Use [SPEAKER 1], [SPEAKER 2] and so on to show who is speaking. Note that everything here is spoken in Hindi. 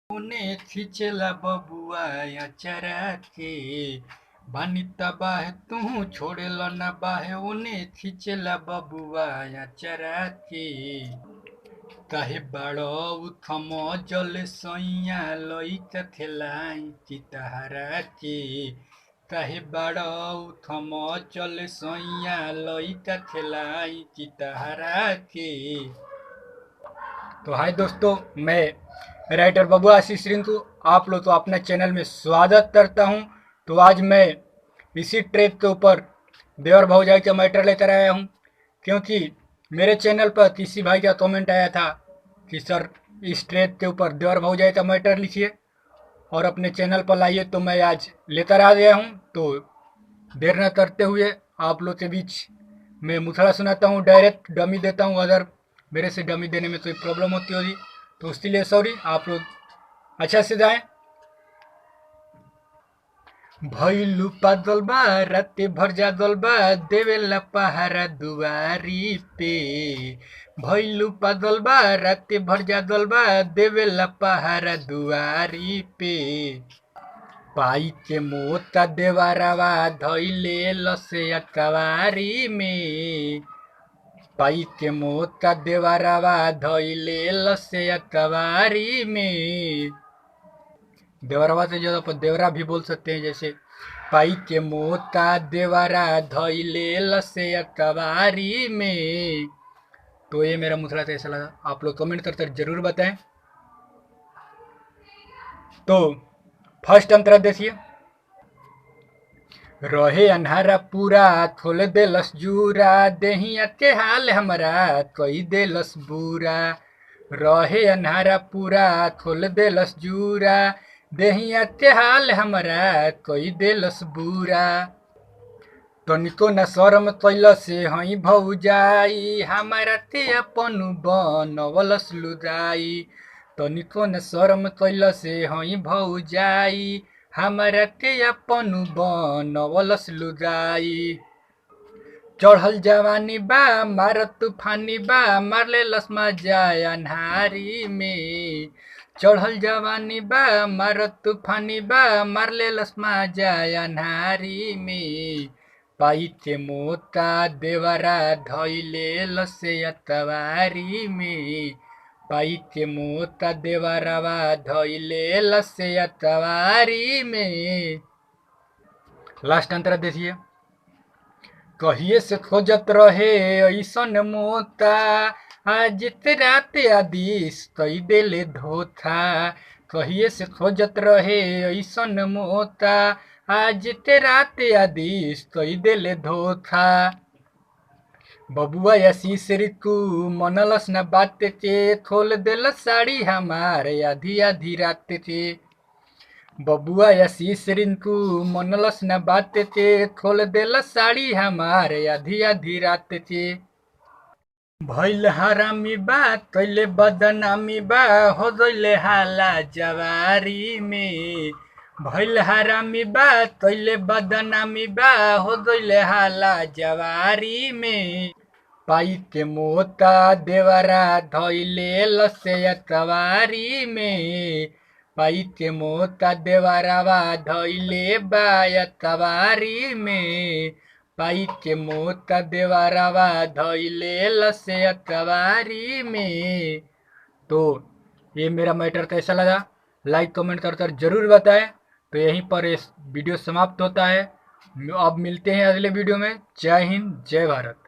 [SPEAKER 1] उन्हें खिंचला बबुआ या चरा के बानी तबाह तू छोड़ेला न बाहे उन्हें खिंचला बबुआ या चरा के काहे बाड़ो उथम जल सैया लइका खेलाई चितहरा के काहे बाड़ो उथम चल सैया लइका खेलाई चितहरा के। तो हाय दोस्तों, मैं राइटर बबुआ आशीष रिंकू आप लोग तो अपने चैनल में स्वागत करता हूं। तो आज मैं इसी ट्रैक के ऊपर देवर भौजाई का मैटर लेकर आया हूं, क्योंकि मेरे चैनल पर किसी भाई का कमेंट आया था कि सर इस ट्रैक के ऊपर देवर भौजाई का मैटर लिखिए और अपने चैनल पर लाइए। तो मैं आज लेकर आ गया हूं। तो देर न करते हुए आप लोग के बीच मैं मुथड़ा सुनाता हूं, डायरेक्ट डमी देता हूं। अगर मेरे से डमी देने में कोई प्रॉब्लम होती होगी तो उसके लिए सॉरी। आप लोग अच्छा से जाएं। भैलू पागल बा राते भर जागल बा देवेला पहारा दुआरी पे। भैलू पागल बा राते भर जागल बा देवेला पहारा दुआरी पे। पाई के मोता देवारावा धैले लसे अकवारी में। पाई के मोता देवारावा धैले लसे अकवारी में। देवरवा से ज़्यादा पर देवरा भी बोल सकते हैं, जैसे पाई के मोता देवरा धैले लसे अकवारी में। तो ये मेरा मुथड़ा कैसा लगा आप लोग कमेंट करके जरूर बताएं। तो फर्स्ट अंतरा देखिए। रहे अन्हारा पूरा खोल दे लस जूरा देहिया के हाल हमारा कई दे लस बुरा। रहे अन्हारा पूरा खोल दे लस जूरा देहिया के हाल हमारा कई दे लस बुरा। तनिको न शरम कैल से हई भौजाई हमारा ते अपन बनवलस लुगाई। तनिको न शरम कैल से हई भौजाई हमारा के अपन बनवलस लुगाई। चढ़ल जवानी बा मार तूफानी बा मारले लसमा जाय अन्हारी में। चढ़ल जवानी बा मार तूफानी बा मारले लसमा जाय अन्हारी में। पाई के मोता देवरा धैले लसे अतवारी में। पाई के मोता देवरावा धैले लसे अतवारी में। लास्ट अंतरा देखिए। कहिए से खोजत रहे ऐसन मोता आज रात आदिश कई देले धोथा। कहिए से खोजत रहे ऐसन मोता आज रात आदिश कई देले धोथा। बबुआ आशीष रिंकू मनलस न बात के खोल देल साड़ी हमारे आधी आधी रात के। बबुआ आशीष रिंकू मनलस न बात के खोल देल साड़ी हमारे आधी आधी रात के। भैल हरामी बा कैले बदनामी बा हो गइले हाला जवारी में। भैल हरामी बा कैले बदनामी बा हो गइले हाला जवारी में। पाई के मोता देवरा धैले लसे अतवारी में। पाई के मोता देवरावा धैले बा अतवारी में। पाई के मोता देवरावा धैले लसे अतवारी में। तो ये मेरा मैटर कैसा लगा लाइक कमेंट कर जरूर बताएं। तो यहीं पर इस वीडियो समाप्त होता है। अब मिलते हैं अगले वीडियो में। जय हिंद जय भारत।